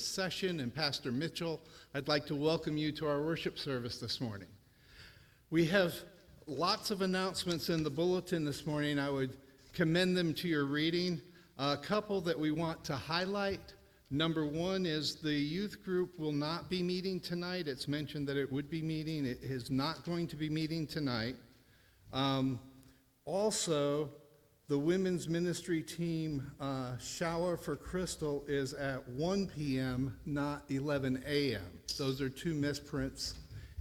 session and Pastor Mitchell, I'd like to welcome you to our worship service this morning. We have lots of announcements in the bulletin this morning. I would commend them to your reading. A couple that we want to highlight. Number one is the youth group will not be meeting tonight. It's mentioned that it would be meeting. It is not going to be meeting tonight. Also, the women's ministry team shower for Crystal is at 1 p.m., not 11 a.m. Those are two misprints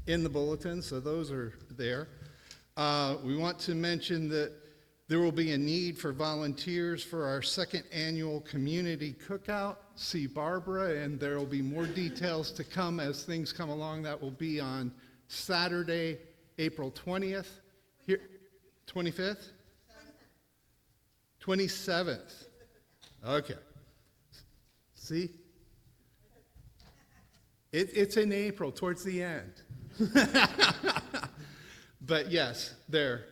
in the bulletin, so those are there. We want to mention that there will be a need for volunteers for our second annual community cookout. See Barbara, and there will be more details to come as things come along. That will be on Saturday, April 20th. Here, 25th? 27th. Okay. See? It's in April, towards the end. But yes, there.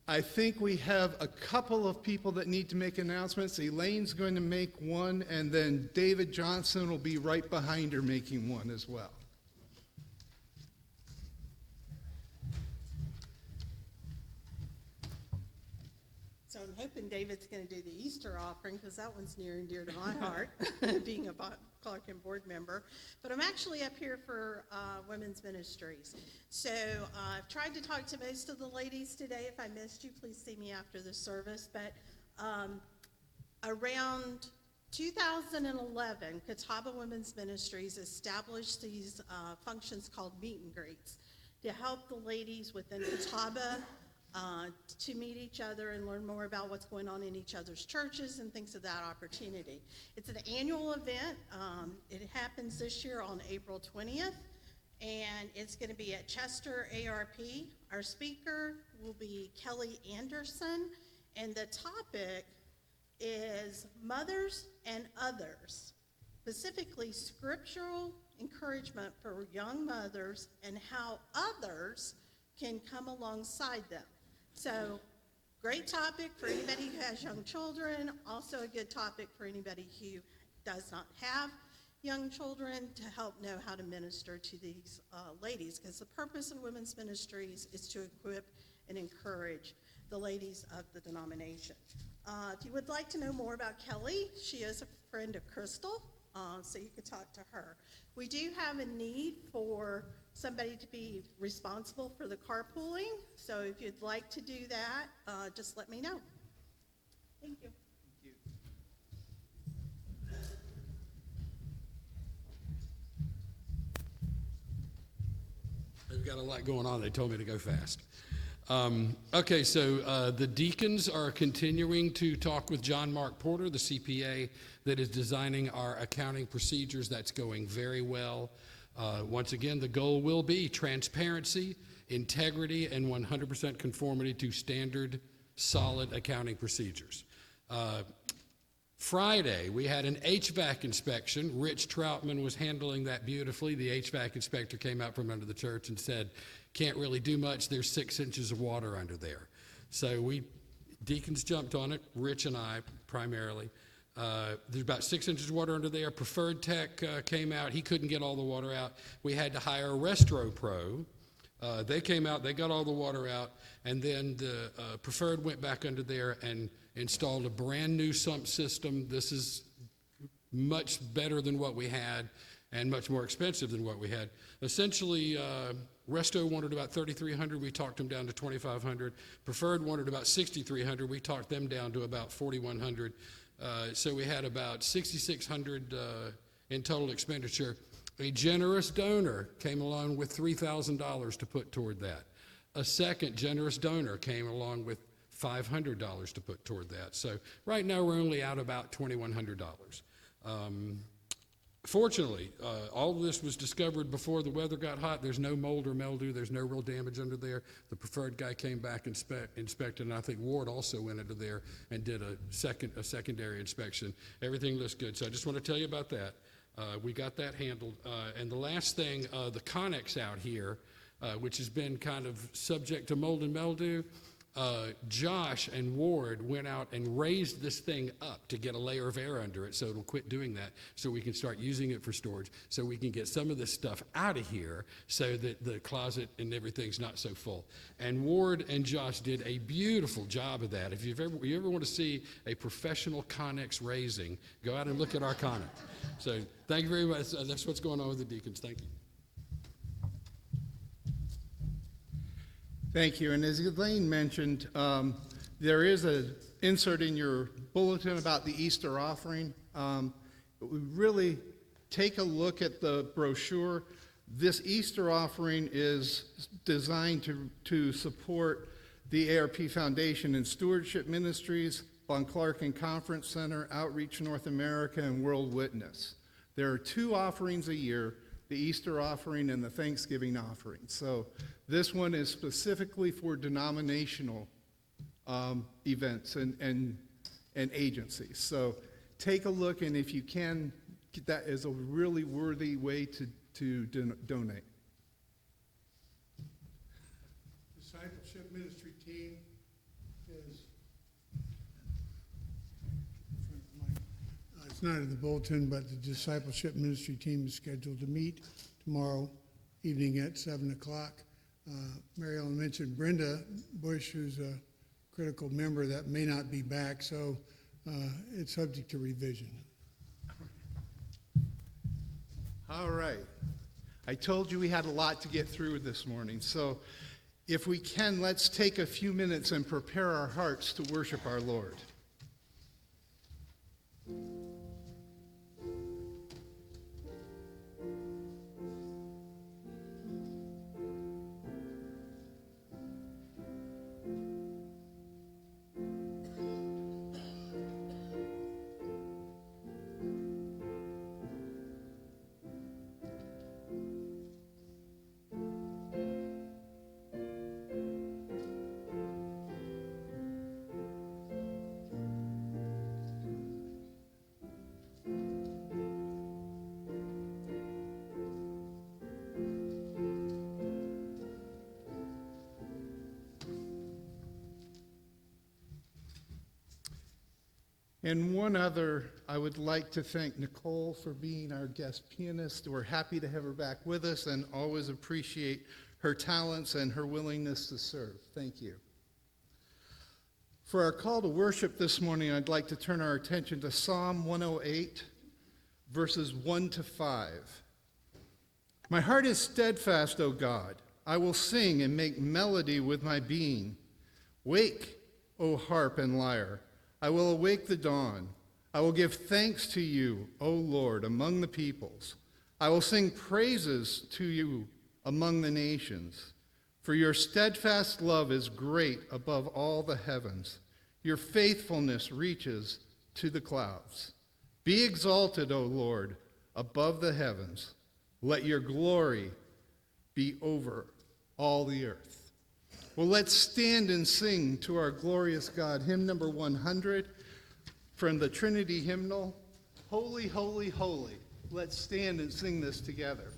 I think we have a couple of people that need to make announcements. Elaine's going to make one, and then David Johnson will be right behind her making one as well. So I'm hoping David's going to do the Easter offering, because that one's near and dear to my heart, being a Clarkin board member. But I'm actually up here for women's ministries. So I've tried to talk to most of the ladies today. If I missed you, please see me after the service. But around 2011, Catawba Women's Ministries established these functions called meet and greets to help the ladies within Catawba to meet each other and learn more about what's going on in each other's churches and things of that opportunity. It's an annual event. It happens this year on April 20th, and it's going to be at Chester ARP. Our speaker will be Kelly Anderson, and the topic is Mothers and Others, specifically scriptural encouragement for young mothers and how others can come alongside them. So, great topic for anybody who has young children, also a good topic for anybody who does not have young children to help know how to minister to these ladies, because the purpose of women's ministries is to equip and encourage the ladies of the denomination. If you would like to know more about Kelly, she is a friend of Crystal, so you could talk to her. We do have a need for somebody to be responsible for the carpooling, so if you'd like to do that, just let me know. Thank you. They've got a lot going on. They told me to go fast. Okay, so the deacons are continuing to talk with John Mark Porter, the CPA that is designing our accounting procedures. That's going very well. Once again, the goal will be transparency, integrity, and 100% conformity to standard, solid accounting procedures. Friday, we had an HVAC inspection. Rich Troutman was handling that beautifully. The HVAC inspector came out from under the church and said, can't really do much. There's 6 inches of water under there. So deacons jumped on it, Rich and I primarily. There's about 6 inches of water under there. Preferred Tech came out. He couldn't get all the water out. We had to hire a Restro Pro. They came out. They got all the water out. And then the Preferred went back under there and installed a brand new sump system. This is much better than what we had and much more expensive than what we had. Essentially, Resto wanted about $3,300. We talked them down to $2,500. Preferred wanted about $6,300. We talked them down to about $4,100. So we had about $6,600 in total expenditure. A generous donor came along with $3,000 to put toward that. A second generous donor came along with $500 to put toward that. So right now we're only out about $2,100. Fortunately, all of this was discovered before the weather got hot. There's no mold or mildew. There's no real damage under there. The Preferred guy came back and inspected, and I think Ward also went under there and did a secondary inspection. Everything looks good. So I just want to tell you about that. We got that handled. And the last thing, the Connex out here, which has been kind of subject to mold and mildew, Josh and Ward went out and raised this thing up to get a layer of air under it so it'll quit doing that, so we can start using it for storage, so we can get some of this stuff out of here so that the closet and everything's not so full. And Ward and Josh did a beautiful job of that. If you ever want to see a professional Connex raising, go out and look at our Connex. So thank you very much. That's what's going on with the deacons. Thank you. Thank you. And as Elaine mentioned, there is an insert in your bulletin about the Easter offering. We really take a look at the brochure. This Easter offering is designed to support the ARP Foundation and Stewardship Ministries, Von Clark Conference Center, Outreach North America, and World Witness. There are 2 offerings a year, the Easter offering and the Thanksgiving offering. So this one is specifically for denominational events and agencies. So take a look, and if you can, that is a really worthy way to donate. Discipleship ministry team is, it's not in the bulletin, but the discipleship ministry team is scheduled to meet tomorrow evening at 7 o'clock. Mary Ellen mentioned Brenda Bush, who's a critical member that may not be back, so it's subject to revision. All right. I told you we had a lot to get through this morning, so if we can, let's take a few minutes and prepare our hearts to worship our Lord. And one other, I would like to thank Nicole for being our guest pianist. We're happy to have her back with us and always appreciate her talents and her willingness to serve. Thank you. For our call to worship this morning, I'd like to turn our attention to Psalm 108, verses 1 to 5. My heart is steadfast, O God. I will sing and make melody with my being. Wake, O harp and lyre. I will awake the dawn. I will give thanks to you, O Lord, among the peoples. I will sing praises to you among the nations. For your steadfast love is great above all the heavens. Your faithfulness reaches to the clouds. Be exalted, O Lord, above the heavens. Let your glory be over all the earth. Well, let's stand and sing to our glorious God. Hymn number 100 from the Trinity hymnal, Holy, Holy, Holy. Let's stand and sing this together.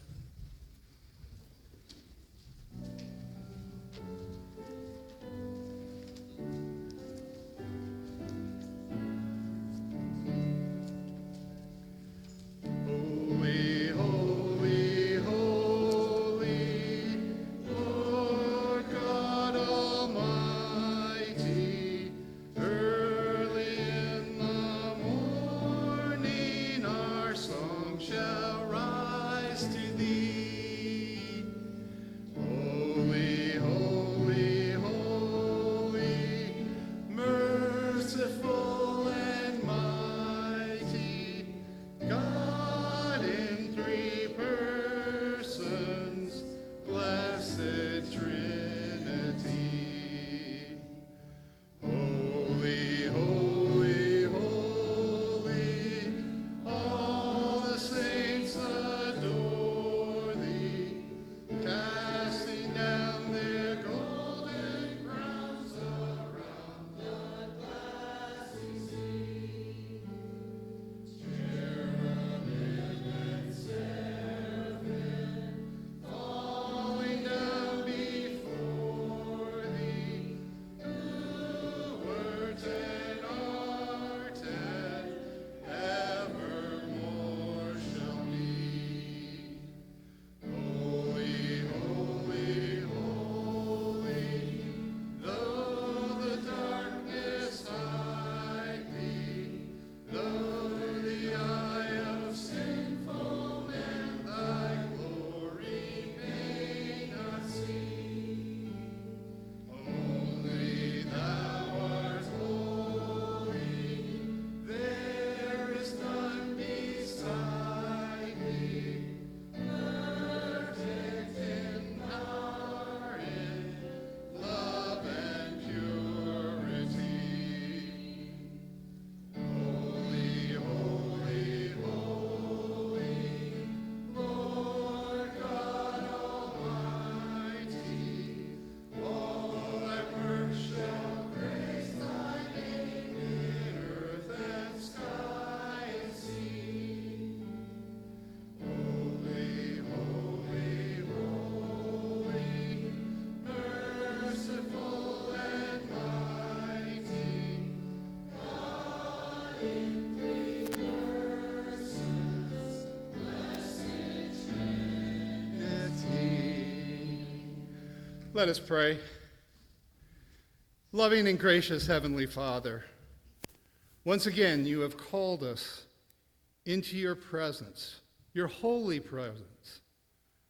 To Let us pray. Loving and gracious Heavenly Father, once again you have called us into your presence, your holy presence.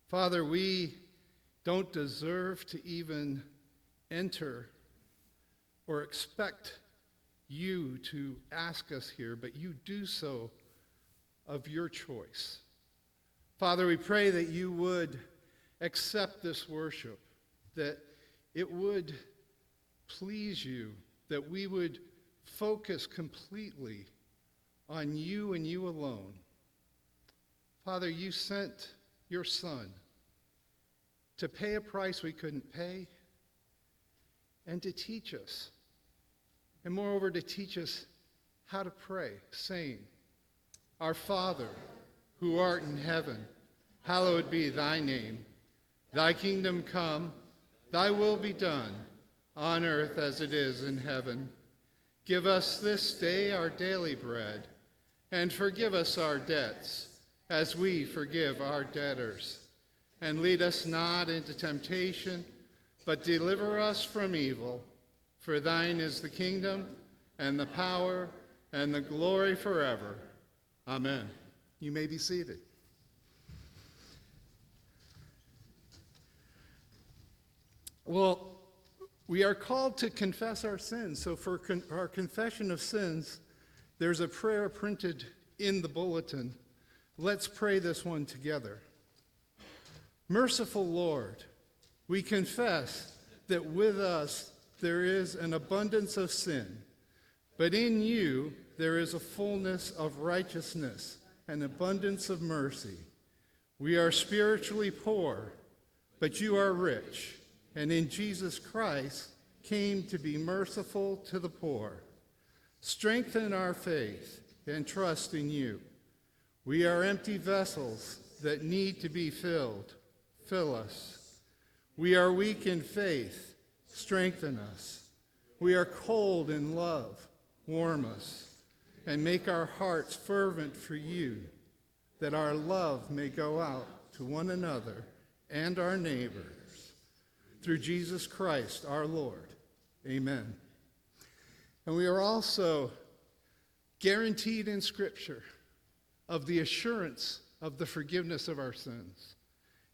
Father, we don't deserve to even enter or expect you to ask us here, but you do so of your choice. Father, we pray that you would accept this worship, that it would please you, that we would focus completely on you and you alone. Father, you sent your Son to pay a price we couldn't pay and to teach us, and moreover to teach us how to pray, saying, Our Father, who art in heaven, hallowed be thy name. Thy kingdom come, thy will be done, on earth as it is in heaven. Give us this day our daily bread, and forgive us our debts, as we forgive our debtors. And lead us not into temptation, but deliver us from evil. For thine is the kingdom, and the power, and the glory forever. Amen. You may be seated. Well, we are called to confess our sins. So for our confession of sins, there's a prayer printed in the bulletin. Let's pray this one together. Merciful Lord, we confess that with us there is an abundance of sin, but in you there is a fullness of righteousness, an abundance of mercy. We are spiritually poor, but you are rich, and in Jesus Christ came to be merciful to the poor. Strengthen our faith and trust in you. We are empty vessels that need to be filled. Fill us. We are weak in faith. Strengthen us. We are cold in love. Warm us. And make our hearts fervent for you, that our love may go out to one another and our neighbors. Through Jesus Christ our Lord. Amen. And we are also guaranteed in Scripture of the assurance of the forgiveness of our sins.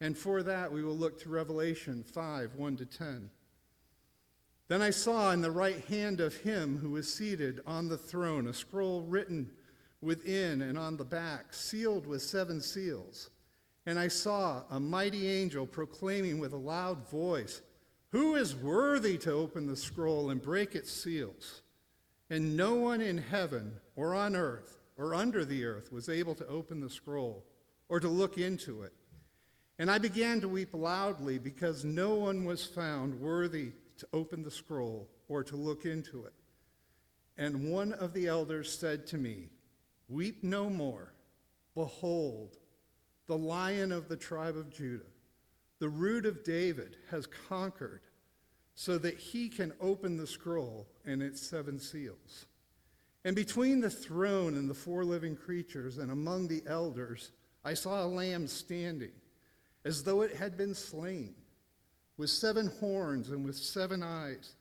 And for that we will look to Revelation 5, 1-10. Then I saw in the right hand of him who was seated on the throne a scroll written within and on the back, sealed with 7 seals. And I saw a mighty angel proclaiming with a loud voice, Who is worthy to open the scroll and break its seals? And no one in heaven or on earth or under the earth was able to open the scroll or to look into it. And I began to weep loudly because no one was found worthy to open the scroll or to look into it. And one of the elders said to me, Weep no more. Behold, the Lion of the tribe of Judah, the Root of David, has conquered, so that he can open the scroll and its 7 seals. And between the throne and the 4 living creatures and among the elders, I saw a lamb standing, as though it had been slain, with 7 horns and with 7 eyes,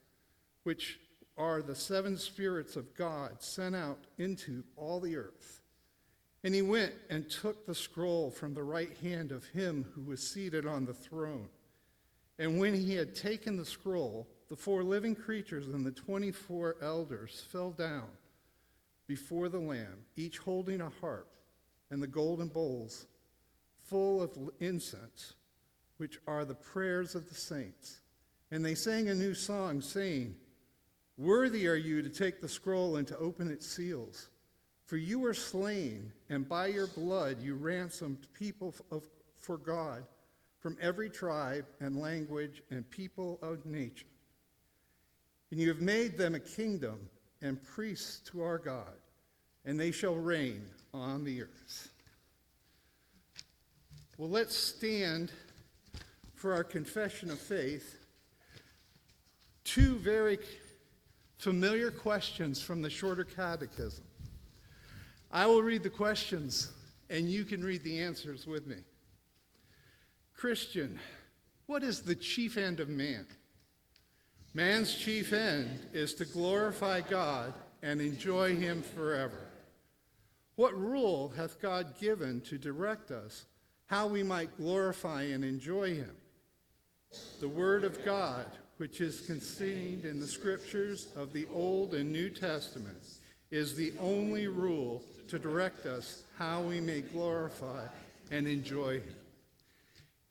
which are the 7 spirits of God sent out into all the earth. And he went and took the scroll from the right hand of him who was seated on the throne. And when he had taken the scroll, the 4 living creatures and the 24 elders fell down before the Lamb, each holding a harp and the golden bowls full of incense, which are the prayers of the saints. And they sang a new song, saying, Worthy are you to take the scroll and to open its seals. For you were slain, and by your blood you ransomed people for God from every tribe and language and people of nature. And you have made them a kingdom and priests to our God, and they shall reign on the earth. Well, let's stand for our confession of faith. 2 very familiar questions from the Shorter Catechism. I will read the questions, and you can read the answers with me. Christian, What is the chief end of man? Man's chief end is to glorify God and enjoy him forever. What rule hath God given to direct us how we might glorify and enjoy him? The word of God, which is contained in the scriptures of the Old and New Testaments, is the only rule to direct us how we may glorify and enjoy him.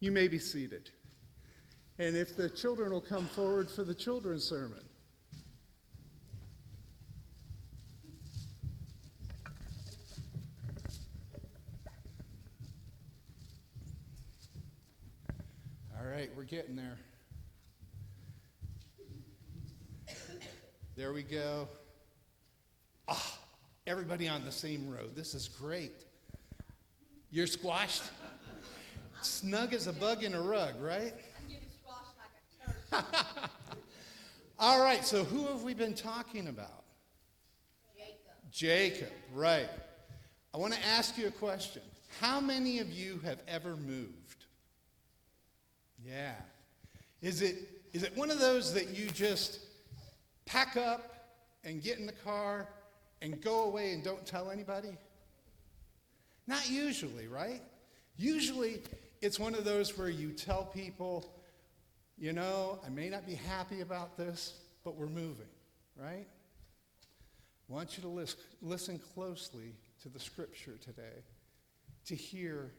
You may be seated. And if the children will come forward for the children's sermon. All right, we're getting there. There we go. Everybody on the same row. This is great. You're squashed? Snug as a bug in a rug, right? I'm getting squashed like a turtle. All right, so who have we been talking about? Jacob, right. I want to ask you a question. How many of you have ever moved? Yeah. Is it one of those that you just pack up and get in the car and go away and don't tell anybody? Not usually, right? Usually it's one of those where you tell people, you know, I may not be happy about this, but we're moving, right? I want you to listen closely to the scripture today to hear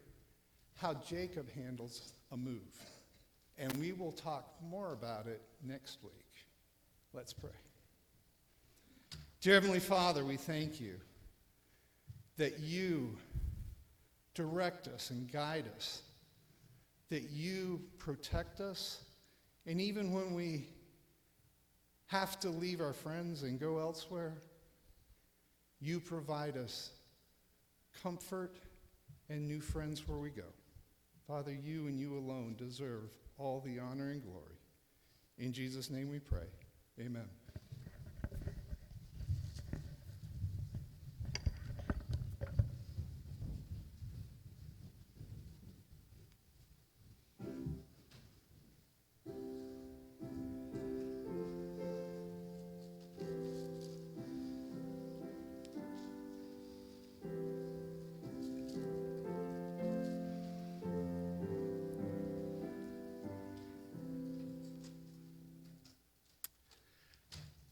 how Jacob handles a move. And we will talk more about it next week. Let's pray. Dear Heavenly Father, we thank you that you direct us and guide us, that you protect us, and even when we have to leave our friends and go elsewhere, you provide us comfort and new friends where we go. Father, you and you alone deserve all the honor and glory. In Jesus' name we pray. Amen.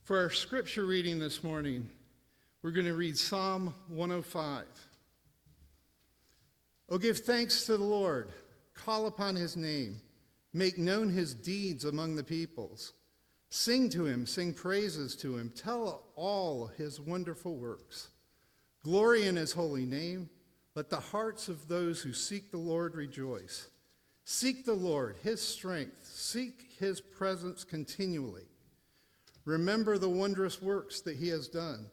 For our scripture reading this morning, we're going to read Psalm 105. Oh, give thanks to the Lord, call upon his name, make known his deeds among the peoples. Sing to him, sing praises to him, tell all his wonderful works. Glory in his holy name, let the hearts of those who seek the Lord rejoice. Seek the Lord, his strength, seek his presence continually. Remember the wondrous works that he has done,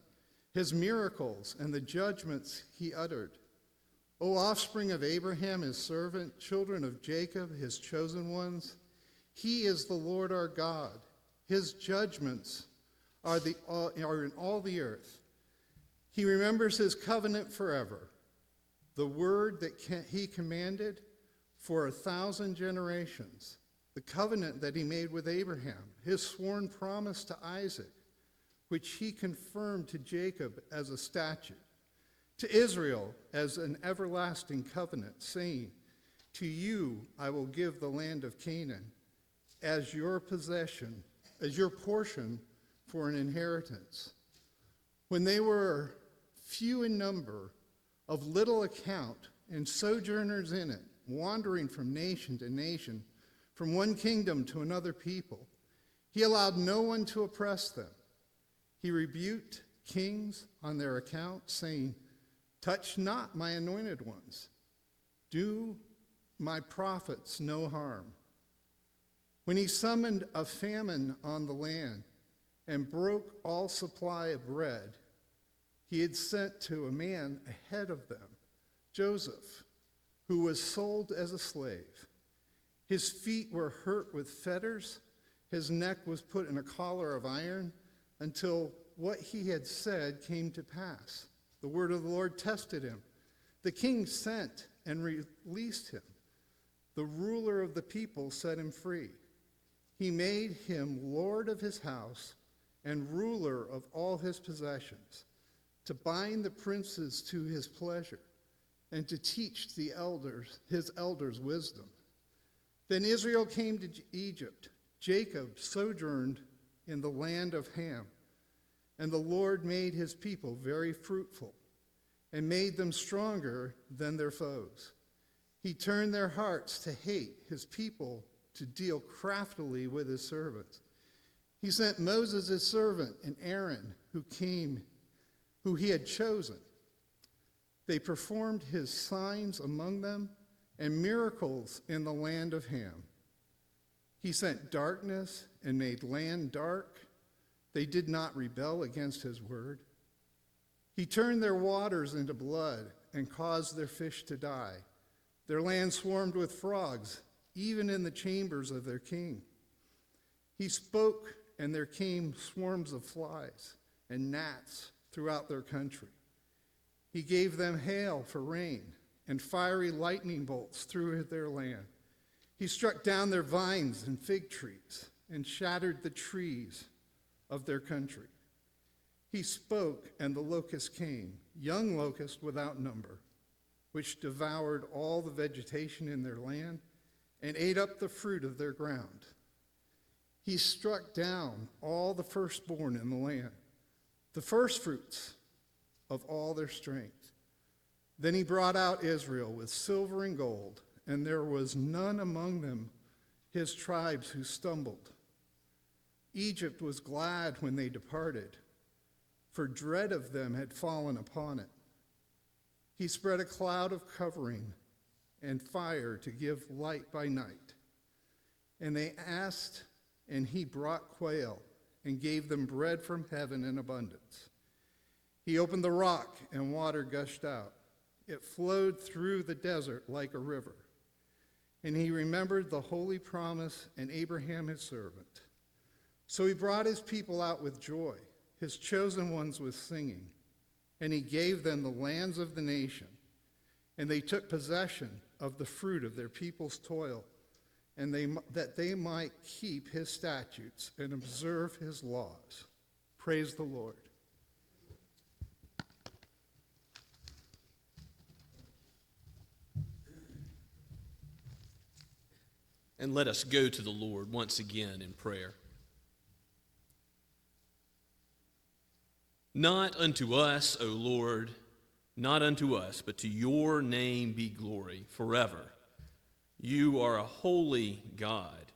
his miracles and the judgments he uttered. O offspring of Abraham, his servant, children of Jacob, his chosen ones, he is the Lord our God. His judgments are in all the earth. He remembers his covenant forever, the word that he commanded for 1,000 generations. The covenant that he made with Abraham, his sworn promise to Isaac, which he confirmed to Jacob as a statute, to Israel as an everlasting covenant, saying, to you I will give the land of Canaan as your possession, as your portion for an inheritance. When they were few in number, of little account, and sojourners in it, wandering from nation to nation, from one kingdom to another people. He allowed no one to oppress them. He rebuked kings on their account, saying, touch not my anointed ones. Do my prophets no harm. When he summoned a famine on the land and broke all supply of bread, he had sent to a man ahead of them, Joseph, who was sold as a slave. His feet were hurt with fetters. His neck was put in a collar of iron until what he had said came to pass. The word of the Lord tested him. The king sent and released him. The ruler of the people set him free. He made him lord of his house and ruler of all his possessions, to bind the princes to his pleasure, and to teach his elders wisdom. Then Israel came to Egypt. Jacob sojourned in the land of Ham, and the Lord made his people very fruitful, and made them stronger than their foes. He turned their hearts to hate his people, to deal craftily with his servants. He sent Moses his servant and Aaron, who he had chosen. They performed his signs among them and miracles in the land of Ham. He sent darkness and made land dark. They did not rebel against his word. He turned their waters into blood and caused their fish to die. Their land swarmed with frogs, even in the chambers of their king. He spoke, and there came swarms of flies and gnats throughout their country. He gave them hail for rain and fiery lightning bolts through their land. He struck down their vines and fig trees and shattered the trees of their country. He spoke, and the locusts came, young locusts without number, which devoured all the vegetation in their land and ate up the fruit of their ground. He struck down all the firstborn in the land, the firstfruits of all their strength. Then he brought out Israel with silver and gold, and there was none among them, his tribes, who stumbled. Egypt was glad when they departed, for dread of them had fallen upon it. He spread a cloud of covering and fire to give light by night. And they asked, and he brought quail and gave them bread from heaven in abundance. He opened the rock, and water gushed out. It flowed through the desert like a river. And he remembered the holy promise and Abraham his servant. So he brought his people out with joy, his chosen ones with singing. And he gave them the lands of the nation. And they took possession of the fruit of their people's toil, and that they might keep his statutes and observe his laws. Praise the Lord. And let us go to the Lord once again in prayer. Not unto us, O Lord, not unto us, but to your name be glory forever. You are a holy God.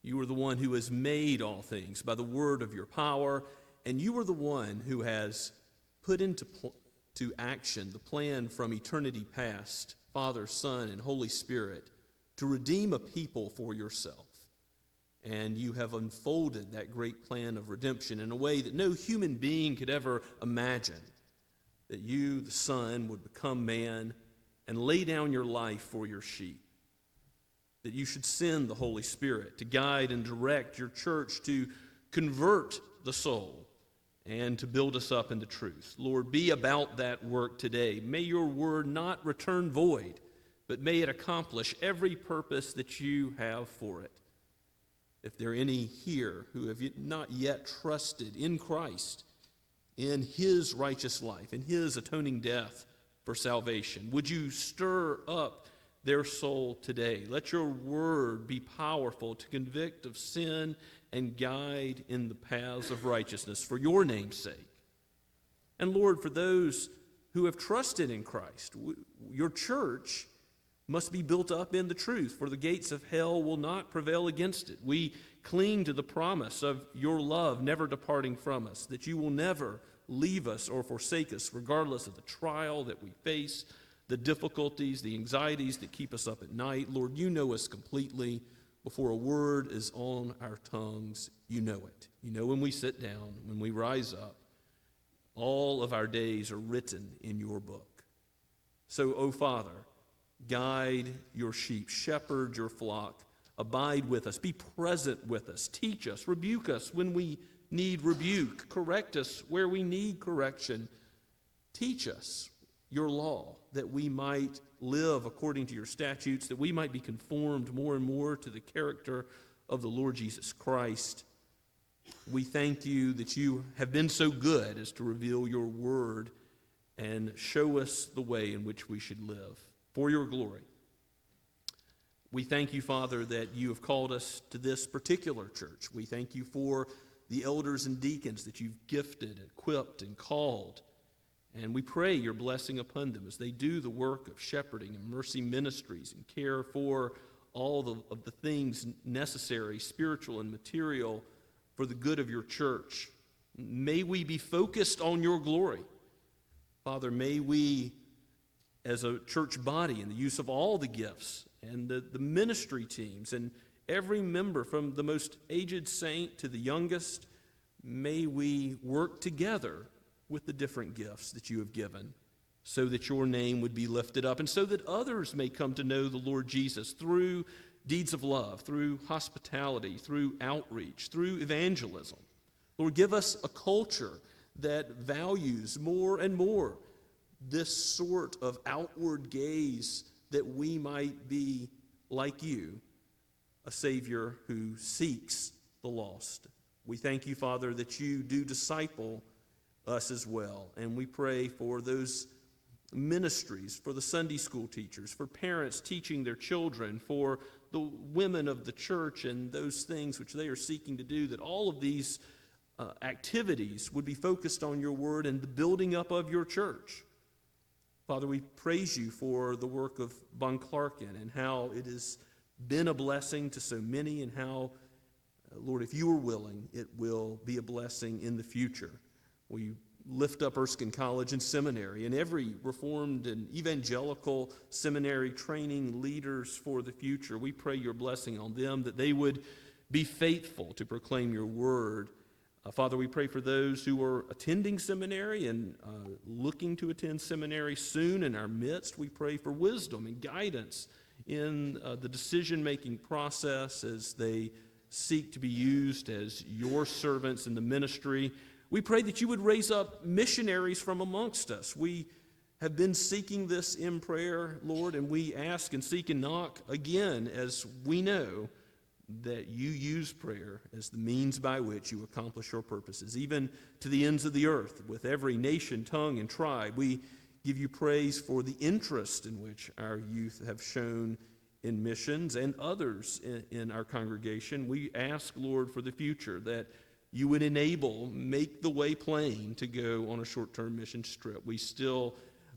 You are the one who has made all things by the word of your power, and you are the one who has put into action the plan from eternity past, Father, Son, and Holy Spirit, to redeem a people for yourself. And you have unfolded that great plan of redemption in a way that no human being could ever imagine, that you, the Son, would become man and lay down your life for your sheep, that you should send the Holy Spirit to guide and direct your church to convert the soul and to build us up into truth. Lord, be about that work today. May your word not return void, but may it accomplish every purpose that you have for it. If there are any here who have not yet trusted in Christ, in his righteous life, in his atoning death for salvation, would you stir up their soul today? Let your word be powerful to convict of sin and guide in the paths of righteousness for your name's sake. And Lord, for those who have trusted in Christ, your church must be built up in the truth, for the gates of hell will not prevail against it. We cling to the promise of your love never departing from us, that you will never leave us or forsake us, regardless of the trial that we face, the difficulties, the anxieties that keep us up at night. Lord, you know us completely. Before a word is on our tongues, you know it. You know when we sit down, when we rise up. All of our days are written in your book. So, O Father, guide your sheep, shepherd your flock, abide with us, be present with us, teach us, rebuke us when we need rebuke, correct us where we need correction. Teach us your law, that we might live according to your statutes, that we might be conformed more and more to the character of the Lord Jesus Christ. We thank you that you have been so good as to reveal your word and show us the way in which we should live for your glory. We thank you, Father, that you have called us to this particular church. We thank you for the elders and deacons that you've gifted, equipped, and called. And we pray your blessing upon them as they do the work of shepherding and mercy ministries and care for all of the things necessary, spiritual and material, for the good of your church. May we be focused on your glory. Father, may we, as a church body, in the use of all the gifts and the ministry teams and every member from the most aged saint to the youngest, may we work together with the different gifts that you have given so that your name would be lifted up and so that others may come to know the Lord Jesus through deeds of love, through hospitality, through outreach, through evangelism. Lord, give us a culture that values more and more this sort of outward gaze, that we might be like you, a Savior who seeks the lost. We thank you, Father, that you do disciple us as well. And we pray for those ministries, for the Sunday school teachers, for parents teaching their children, for the women of the church and those things which they are seeking to do, that all of these activities would be focused on your word and the building up of your church. Father, we praise you for the work of Von Clarkin and how it has been a blessing to so many, and how, Lord, if you are willing, it will be a blessing in the future. We lift up Erskine College and Seminary and every Reformed and evangelical seminary training leaders for the future. We pray your blessing on them, that they would be faithful to proclaim your word. Father, we pray for those who are attending seminary and looking to attend seminary soon in our midst. We pray for wisdom and guidance in the decision-making process as they seek to be used as your servants in the ministry. We pray that you would raise up missionaries from amongst us. We have been seeking this in prayer, Lord, and we ask and seek and knock again, as we know that you use prayer as the means by which you accomplish your purposes, even to the ends of the earth, with every nation, tongue, and tribe. We give you praise for the interest in which our youth have shown in missions and others in our congregation. We ask, Lord, for the future, that you would make the way plain to go on a short-term mission trip. We still,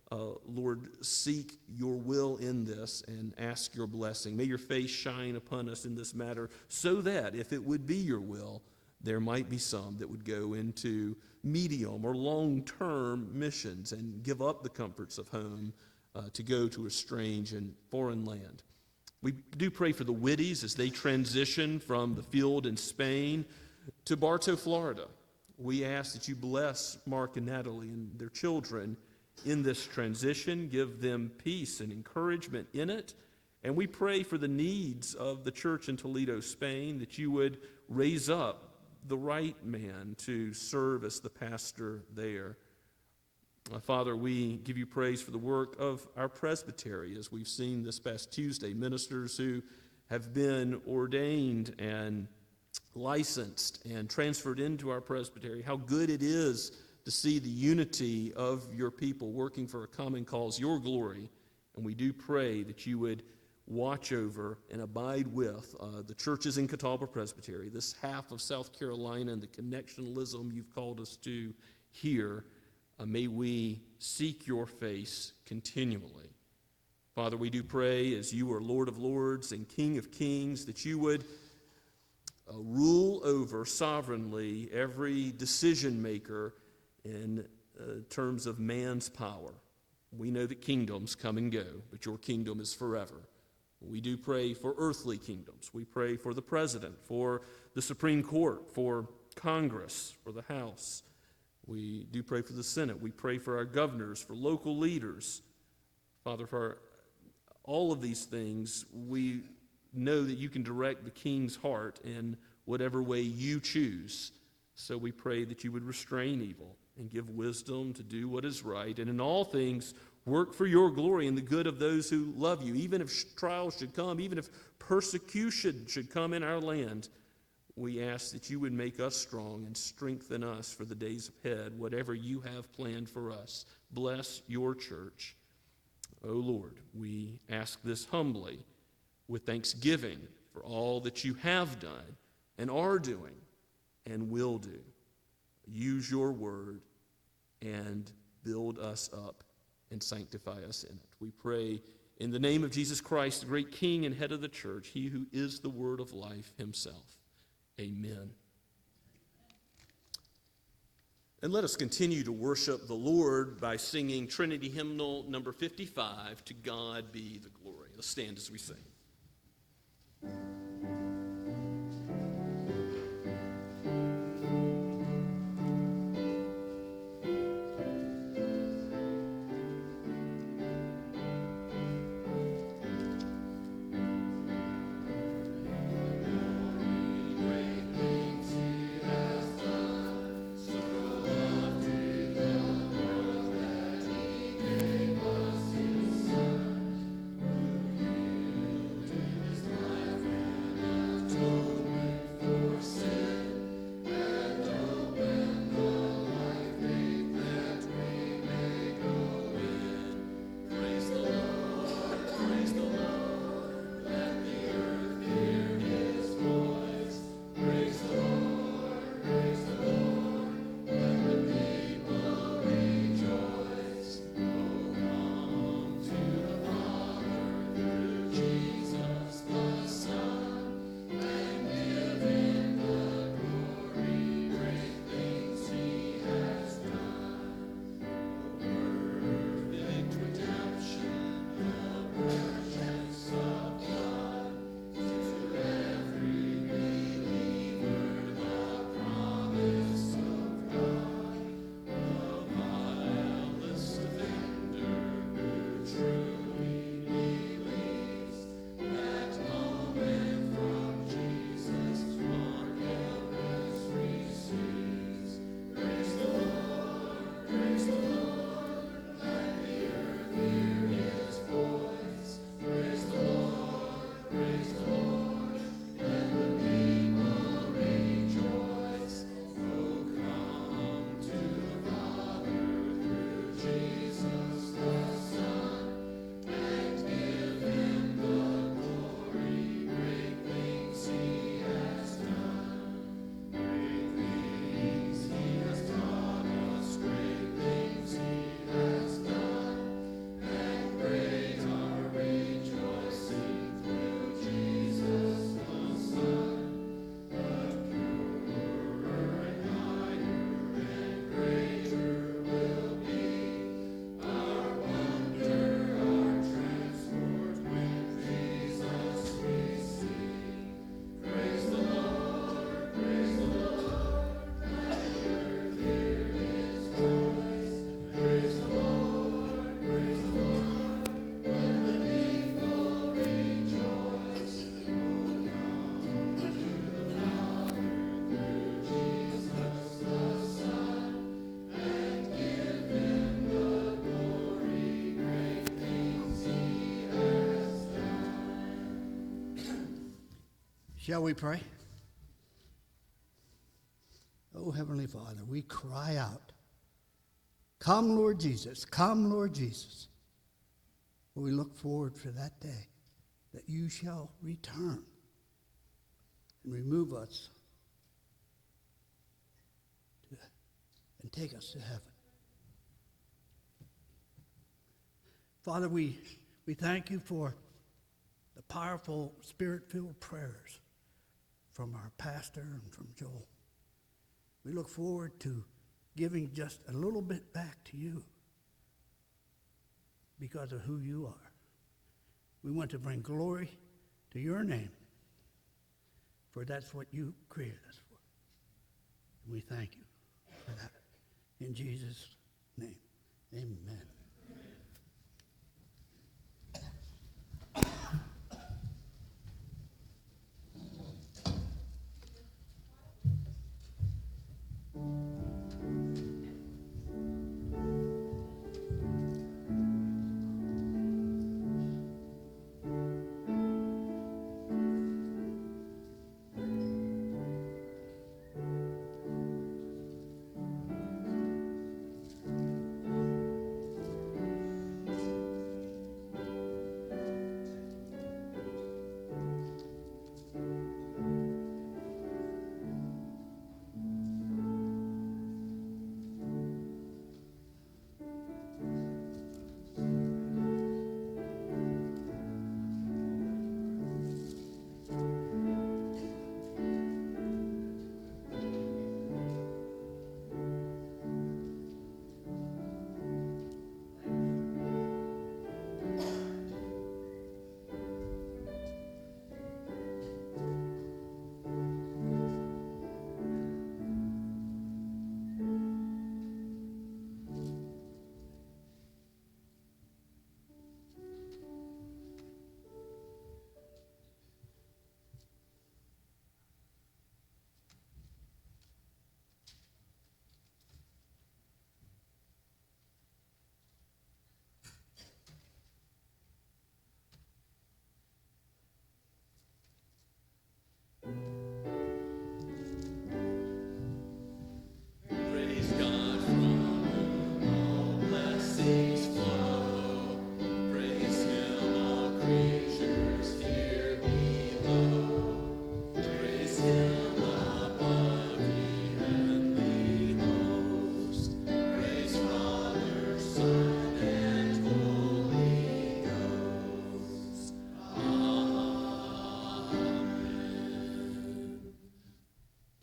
Lord, seek your will in this and ask your blessing. May your face shine upon us in this matter, so that, if it would be your will, there might be some that would go into medium or long-term missions and give up the comforts of home to go to a strange and foreign land. We do pray for the Whitties as they transition from the field in Spain to Bartow, Florida. We ask that you bless Mark and Natalie and their children in this transition. Give them peace and encouragement in it. And we pray for the needs of the church in Toledo, Spain, that you would raise up the right man to serve as the pastor there. Father, we give you praise for the work of our presbytery, as we've seen this past Tuesday, ministers who have been ordained and licensed and transferred into our presbytery. How good it is to see the unity of your people working for a common cause, your glory. And we do pray that you would watch over and abide with the churches in Catawba Presbytery, this half of South Carolina, and the connectionalism you've called us to here. May we seek your face continually. Father, we do pray, as you are Lord of Lords and King of Kings, that you would rule over sovereignly every decision maker in terms of man's power. We know that kingdoms come and go, but your kingdom is forever. We do pray for earthly kingdoms. We pray for the president, for the Supreme Court, for Congress, for the House. We do pray for the Senate. We pray for our governors, for local leaders. Father, for all of these things, we know that you can direct the king's heart in whatever way you choose. So we pray that you would restrain evil and give wisdom to do what is right. And in all things, Work for your glory and the good of those who love you. Even if trials should come, even if persecution should come in our land, we ask that you would make us strong and strengthen us for the days ahead, whatever you have planned for us. Bless your church. O Lord, we ask this humbly with thanksgiving for all that you have done and are doing and will do. Use your word and build us up and sanctify us in it. We pray in the name of Jesus Christ, the great King and head of the church, he who is the word of life himself. Amen. And let us continue to worship the Lord by singing Trinity Hymnal number 55, To God Be the Glory. Let's stand as we sing. Shall we pray? Oh, Heavenly Father, we cry out, come, Lord Jesus, come, Lord Jesus. We look forward for that day that you shall return and remove us and take us to heaven. Father, we thank you for the powerful Spirit-filled prayers from our pastor and from Joel. We look forward to giving just a little bit back to you because of who you are. We want to bring glory to your name, for that's what you created us for. And we thank you for that. In Jesus' name, amen.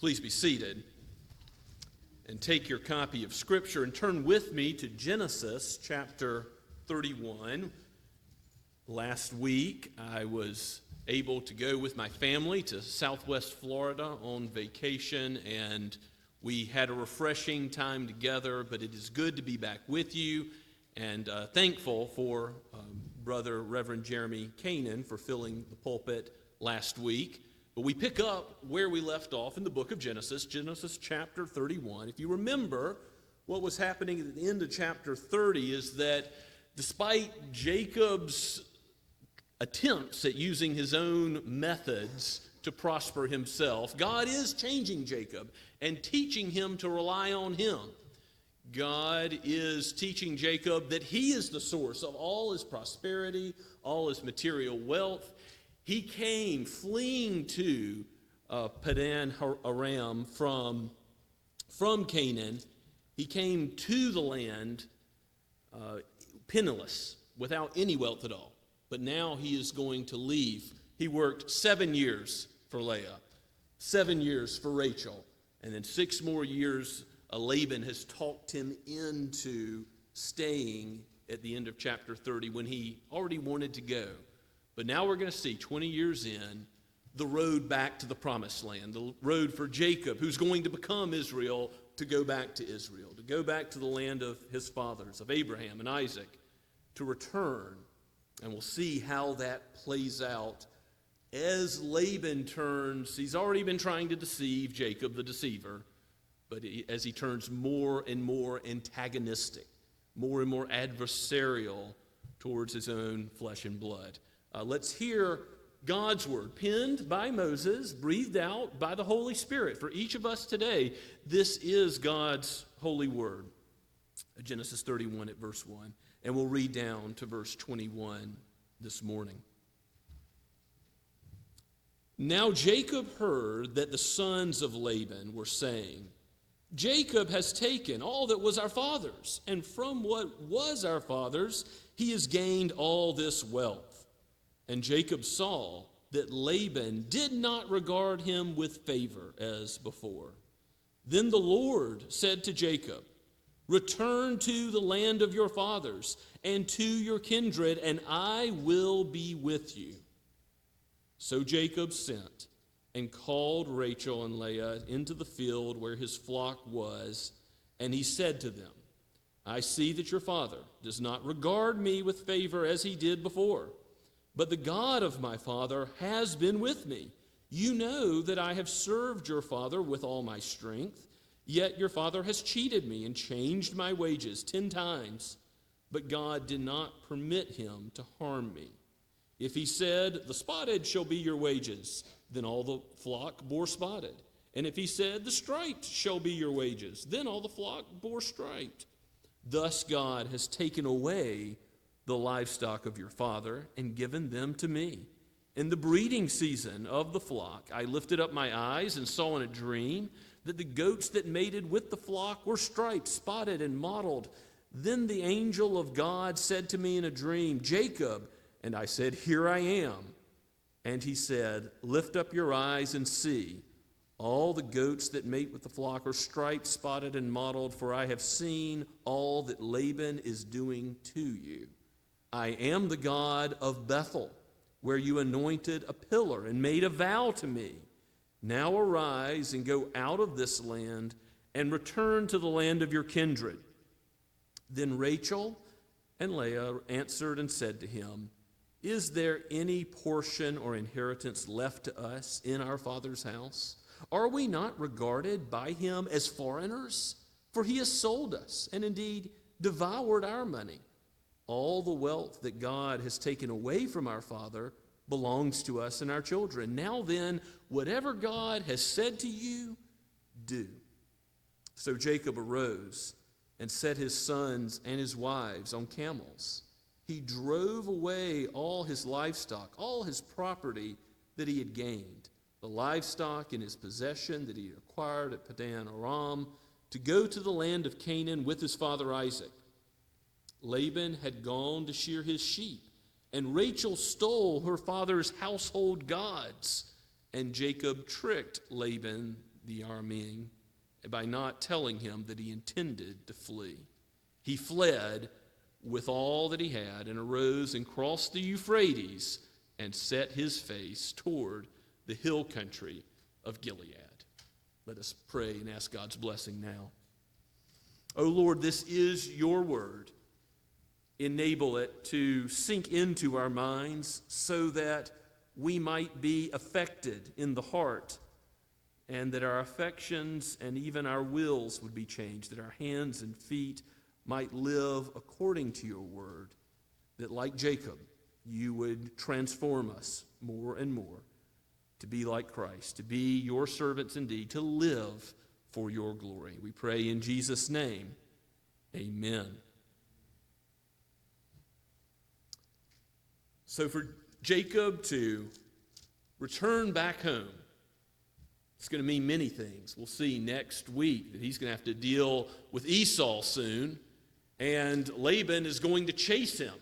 Please be seated and take your copy of Scripture and turn with me to Genesis chapter 31. Last week, I was able to go with my family to Southwest Florida on vacation, and we had a refreshing time together, but it is good to be back with you, and thankful for Brother Reverend Jeremy Kanan for filling the pulpit last week. But we pick up where we left off in the book of Genesis, Genesis chapter 31. If you remember, what was happening at the end of chapter 30 is that despite Jacob's attempts at using his own methods to prosper himself, God is changing Jacob and teaching him to rely on him. God is teaching Jacob that he is the source of all his prosperity, all his material wealth. He came fleeing to Padan Aram from Canaan. He came to the land penniless, without any wealth at all. But now he is going to leave. He worked 7 years for Leah, 7 years for Rachel, and then 6 more years Laban has talked him into staying at the end of chapter 30 when he already wanted to go. But now we're going to see 20 years in the road back to the promised land, the road for Jacob, who's going to become Israel, to go back to Israel, to go back to the land of his fathers, of Abraham and Isaac, to return. And we'll see how that plays out as Laban turns. He's already been trying to deceive Jacob, the deceiver, but as he turns more and more antagonistic, more and more adversarial towards his own flesh and blood. Let's hear God's word, penned by Moses, breathed out by the Holy Spirit. For each of us today, this is God's holy word. Genesis 31 at verse 1. And we'll read down to verse 21 this morning. Now Jacob heard that the sons of Laban were saying, Jacob has taken all that was our father's, and from what was our father's, he has gained all this wealth. And Jacob saw that Laban did not regard him with favor as before. Then the Lord said to Jacob, return to the land of your fathers and to your kindred, and I will be with you. So Jacob sent and called Rachel and Leah into the field where his flock was, and he said to them, I see that your father does not regard me with favor as he did before. But the God of my father has been with me. You know that I have served your father with all my strength, yet your father has cheated me and changed my wages 10 times. But God did not permit him to harm me. If he said, the spotted shall be your wages, then all the flock bore spotted. And if he said, the striped shall be your wages, then all the flock bore striped. Thus God has taken away the livestock of your father and given them to me. In the breeding season of the flock, I lifted up my eyes and saw in a dream that the goats that mated with the flock were striped, spotted, and mottled. Then the angel of God said to me in a dream, Jacob. And I said, here I am. And he said, lift up your eyes and see. All the goats that mate with the flock are striped, spotted, and mottled, for I have seen all that Laban is doing to you. I am the God of Bethel, where you anointed a pillar and made a vow to me. Now arise and go out of this land and return to the land of your kindred. Then Rachel and Leah answered and said to him, is there any portion or inheritance left to us in our father's house? Are we not regarded by him as foreigners? For he has sold us and indeed devoured our money. All the wealth that God has taken away from our father belongs to us and our children. Now then, whatever God has said to you, do. So Jacob arose and set his sons and his wives on camels. He drove away all his livestock, all his property that he had gained, the livestock in his possession that he had acquired at Padan Aram, to go to the land of Canaan with his father Isaac. Laban had gone to shear his sheep, and Rachel stole her father's household gods. And Jacob tricked Laban the Aramean by not telling him that he intended to flee. He fled with all that he had and arose and crossed the Euphrates and set his face toward the hill country of Gilead. Let us pray and ask God's blessing now. O Lord, this is your word. Enable it to sink into our minds so that we might be affected in the heart, and that our affections and even our wills would be changed, that our hands and feet might live according to your word, that like Jacob, you would transform us more and more to be like Christ, to be your servants indeed, to live for your glory. We pray in Jesus' name, amen. So for Jacob to return back home, it's going to mean many things. We'll see next week that he's going to have to deal with Esau soon, and Laban is going to chase him.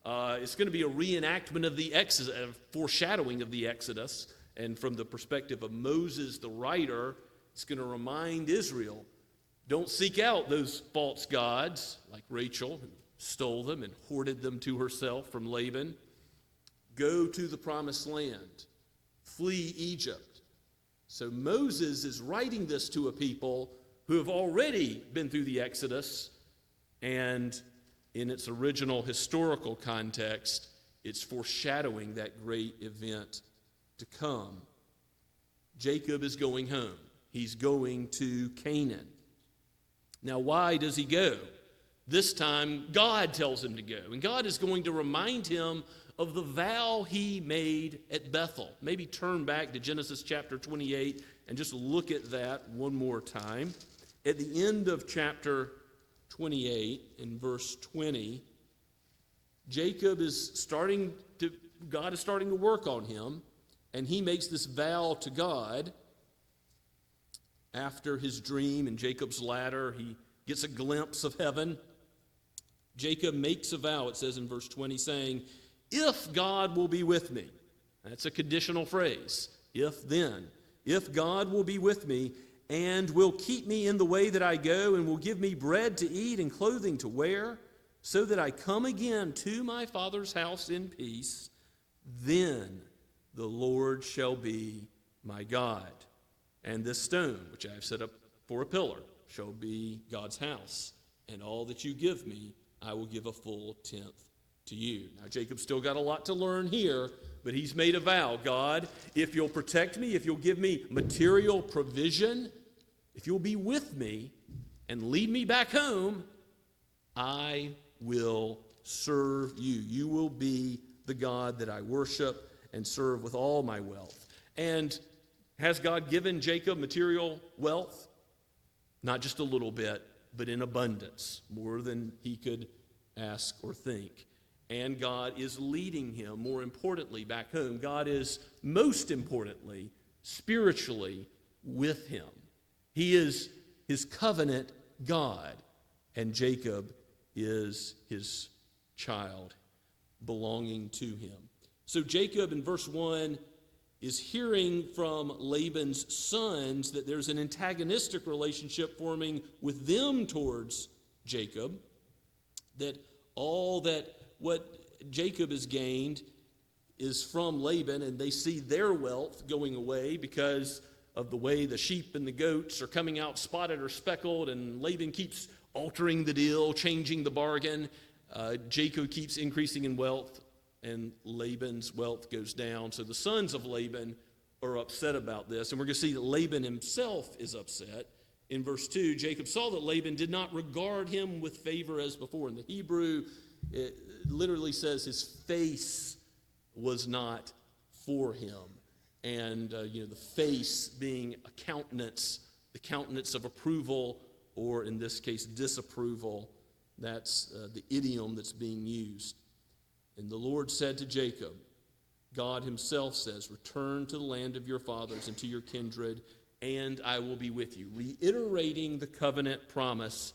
It's going to be a reenactment of the Exodus, a foreshadowing of the Exodus, and from the perspective of Moses, the writer, it's going to remind Israel, don't seek out those false gods like Rachel, who stole them and hoarded them to herself from Laban. Go to the promised land. Flee Egypt. So Moses is writing this to a people who have already been through the Exodus, and in its original historical context, it's foreshadowing that great event to come. Jacob is going home. He's going to Canaan. Now, why does he go? This time, God tells him to go, and God is going to remind him of the vow he made at Bethel. Maybe turn back to Genesis chapter 28 and just look at that one more time. At the end of chapter 28, in verse 20, God is starting to work on him, and he makes this vow to God. After his dream in Jacob's ladder, he gets a glimpse of heaven. Jacob makes a vow, it says in verse 20, saying, if God will be with me. That's a conditional phrase. If then. If God will be with me and will keep me in the way that I go and will give me bread to eat and clothing to wear, so that I come again to my father's house in peace, then the Lord shall be my God. And this stone, which I have set up for a pillar, shall be God's house. And all that you give me, I will give a full tenth to you. Now, Jacob's still got a lot to learn here, but he's made a vow. God, if you'll protect me, if you'll give me material provision, if you'll be with me and lead me back home, I will serve you. You will be the God that I worship and serve with all my wealth. And has God given Jacob material wealth? Not just a little bit, but in abundance, more than he could ask or think. And God is leading him, more importantly, back home. God is, most importantly, spiritually with him. He is his covenant God, and Jacob is his child belonging to him. So Jacob, in verse 1, is hearing from Laban's sons that there's an antagonistic relationship forming with them towards Jacob, that all that what Jacob has gained is from Laban, and they see their wealth going away because of the way the sheep and the goats are coming out spotted or speckled, and Laban keeps altering the deal, changing the bargain. Jacob keeps increasing in wealth, and Laban's wealth goes down. So the sons of Laban are upset about this, and we're going to see that Laban himself is upset. In verse 2, Jacob saw that Laban did not regard him with favor as before. In the Hebrew, it literally says his face was not for him. And, the face being a countenance, the countenance of approval, or in this case, disapproval. That's the idiom that's being used. And the Lord said to Jacob, God himself says, return to the land of your fathers and to your kindred, and I will be with you. Reiterating the covenant promise,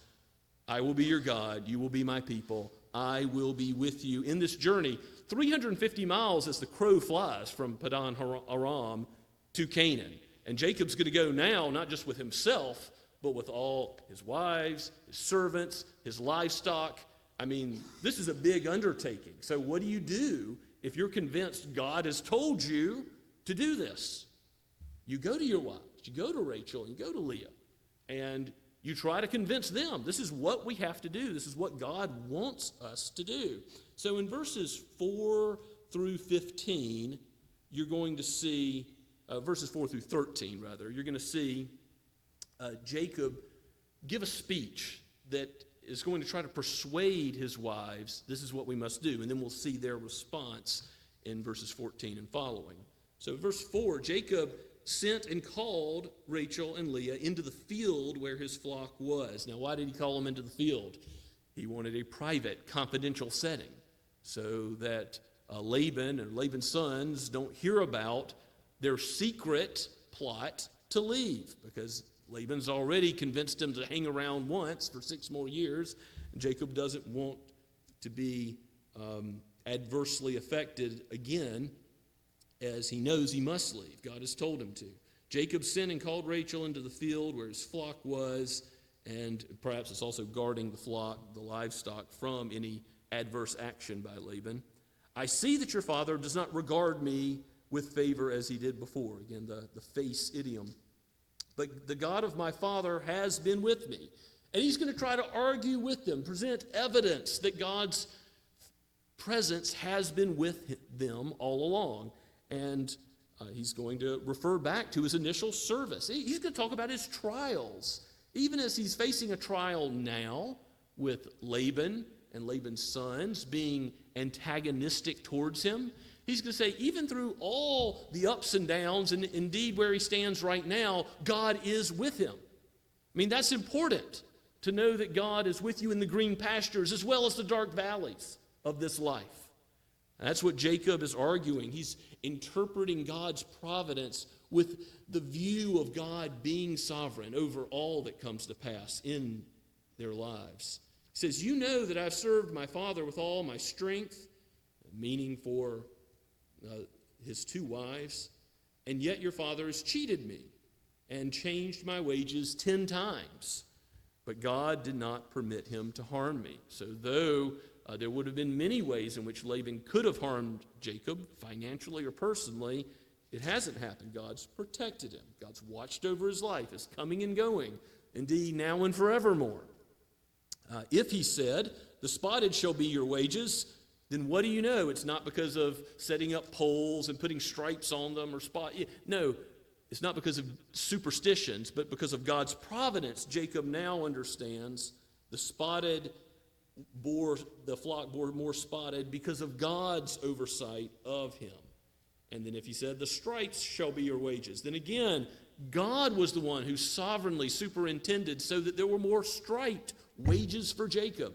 I will be your God, you will be my people, I will be with you in this journey, 350 miles as the crow flies from Padan Aram to Canaan. And Jacob's going to go now, not just with himself, but with all his wives, his servants, his livestock. I mean, this is a big undertaking. So what do you do if you're convinced God has told you to do this? You go to your wives, you go to Rachel, and you go to Leah, and you try to convince them. This is what we have to do. This is what God wants us to do. So in verses 4 through 15, you're going to see, verses 4 through 13, rather, you're going to see Jacob give a speech that is going to try to persuade his wives, this is what we must do. And then we'll see their response in verses 14 and following. So verse 4, Jacob sent and called Rachel and Leah into the field where his flock was. Now, why did he call them into the field? He wanted a private, confidential setting so that Laban and Laban's sons don't hear about their secret plot to leave, because Laban's already convinced him to hang around once for 6 more years, and Jacob doesn't want to be adversely affected again, as he knows he must leave. God has told him to. Jacob sent and called Rachel into the field where his flock was, and perhaps it's also guarding the flock, the livestock, from any adverse action by Laban. I see that your father does not regard me with favor as he did before. Again, the face idiom. But the God of my father has been with me. And he's going to try to argue with them, present evidence that God's presence has been with them all along. And he's going to refer back to his initial service. He's going to talk about his trials. Even as he's facing a trial now with Laban and Laban's sons being antagonistic towards him, he's going to say, even through all the ups and downs, and indeed where he stands right now, God is with him. I mean, that's important to know that God is with you in the green pastures as well as the dark valleys of this life. And that's what Jacob is arguing. He's interpreting God's providence with the view of God being sovereign over all that comes to pass in their lives. He says, you know that I've served my father with all my strength, meaning for his 2 wives, and yet your father has cheated me and changed my wages 10 times. But God did not permit him to harm me. So though there would have been many ways in which Laban could have harmed Jacob, financially or personally, it hasn't happened. God's protected him. God's watched over his life, his coming and going, indeed now and forevermore. If he said, the spotted shall be your wages, then what do you know? It's not because of setting up poles and putting stripes on them or No, it's not because of superstitions, but because of God's providence. Jacob now understands the flock bore more spotted because of God's oversight of him. And then if he said, the stripes shall be your wages, then again, God was the one who sovereignly superintended so that there were more striped wages for Jacob.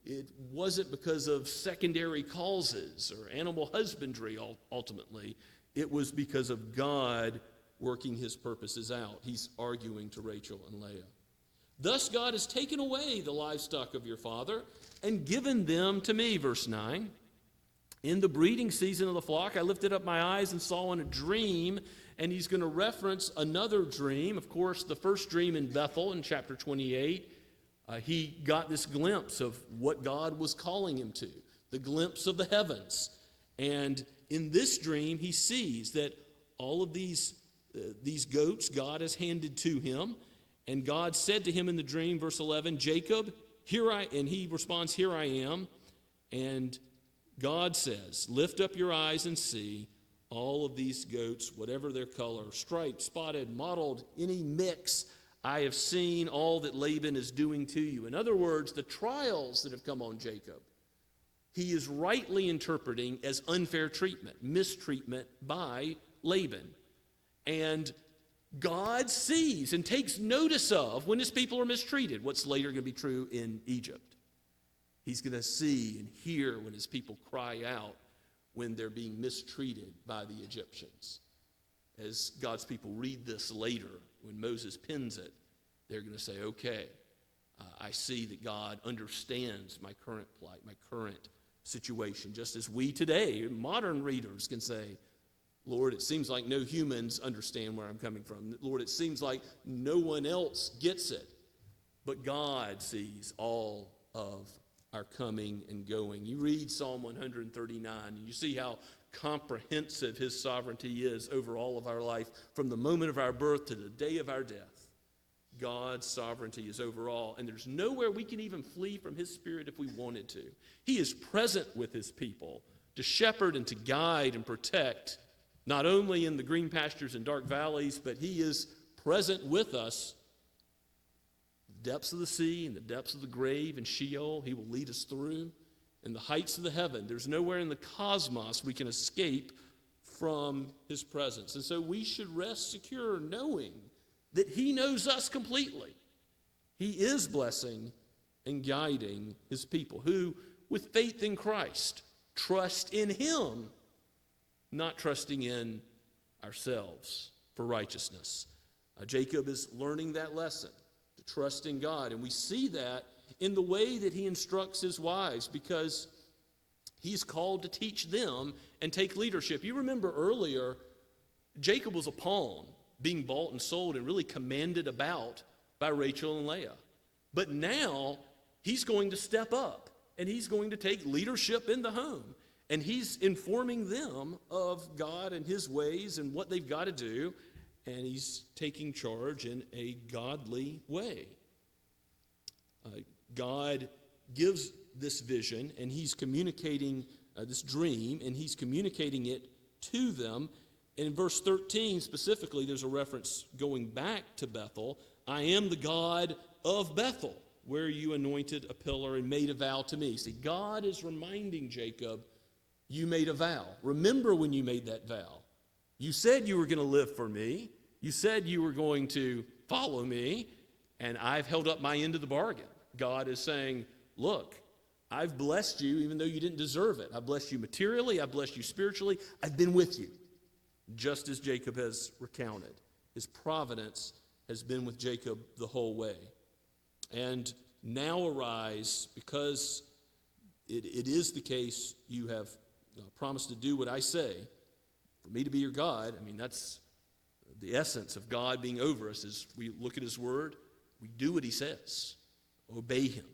It wasn't because of secondary causes or animal husbandry ultimately. It was because of God working his purposes out. He's arguing to Rachel and Leah. Thus God has taken away the livestock of your father and given them to me, verse 9. In the breeding season of the flock, I lifted up my eyes and saw in a dream, and he's going to reference another dream. Of course, the first dream in Bethel in chapter 28, he got this glimpse of what God was calling him to, the glimpse of the heavens. And in this dream, he sees that all of these goats God has handed to him. And God said to him in the dream, verse 11, Jacob, and he responds, here I am. And God says, lift up your eyes and see all of these goats, whatever their color, striped, spotted, mottled, any mix, I have seen all that Laban is doing to you. In other words, the trials that have come on Jacob, he is rightly interpreting as unfair treatment, mistreatment by Laban. And God sees and takes notice of when his people are mistreated, what's later going to be true in Egypt. He's going to see and hear when his people cry out when they're being mistreated by the Egyptians. As God's people read this later, when Moses pens it, they're going to say, okay, I see that God understands my current plight, my current situation, just as we today, modern readers, can say, Lord, it seems like no humans understand where I'm coming from. Lord, it seems like no one else gets it. But God sees all of our coming and going. You read Psalm 139, and you see how comprehensive his sovereignty is over all of our life, from the moment of our birth to the day of our death. God's sovereignty is over all, and there's nowhere we can even flee from his Spirit if we wanted to. He is present with his people to shepherd and to guide and protect, not only in the green pastures and dark valleys, but he is present with us. The depths of the sea and the depths of the grave and Sheol, he will lead us through. In the heights of the heaven, there's nowhere in the cosmos we can escape from his presence. And so we should rest secure knowing that he knows us completely. He is blessing and guiding his people who, with faith in Christ, trust in him, not trusting in ourselves for righteousness. Jacob is learning that lesson, to trust in God. And we see that in the way that he instructs his wives, because he's called to teach them and take leadership. You remember earlier, Jacob was a pawn being bought and sold and really commanded about by Rachel and Leah. But now he's going to step up and he's going to take leadership in the home. And he's informing them of God and his ways and what they've got to do. And he's taking charge in a godly way. God gives this vision, and he's communicating this dream, and he's communicating it to them. And in verse 13 specifically, there's a reference going back to Bethel. I am the God of Bethel, where you anointed a pillar and made a vow to me. See, God is reminding Jacob, you made a vow. Remember when you made that vow. You said you were going to live for me. You said you were going to follow me, and I've held up my end of the bargain. God is saying, look, I've blessed you even though you didn't deserve it. I've blessed you materially. I've blessed you spiritually. I've been with you, just as Jacob has recounted. His providence has been with Jacob the whole way. And now arise, because it is the case, you have promised to do what I say, for me to be your God. I mean, that's the essence of God being over us, is we look at his word, we do what he says, obey him.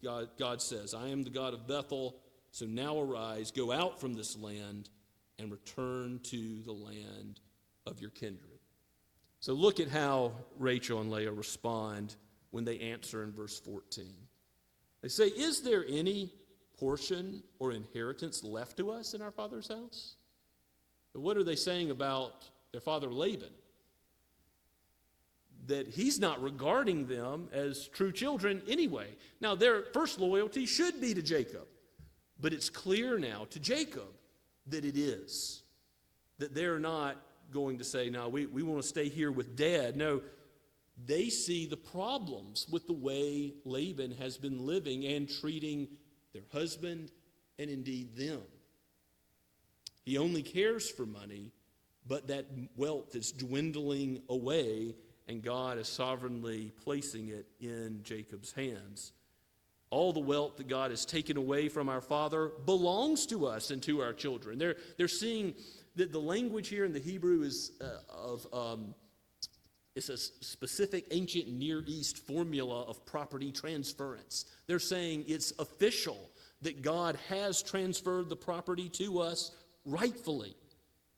God says, I am the God of Bethel, so now arise, go out from this land, and return to the land of your kindred. So look at how Rachel and Leah respond when they answer in verse 14. They say, is there any portion or inheritance left to us in our father's house? But what are they saying about their father Laban? That he's not regarding them as true children anyway. Now, their first loyalty should be to Jacob, but it's clear now to Jacob that it is. That they're not going to say, no, we want to stay here with Dad. No, they see the problems with the way Laban has been living and treating their husband and indeed them. He only cares for money, but that wealth is dwindling away, and God is sovereignly placing it in Jacob's hands. All the wealth that God has taken away from our father belongs to us and to our children. They're seeing that the language here in the Hebrew is it's a specific ancient Near East formula of property transference. They're saying it's official that God has transferred the property to us rightfully.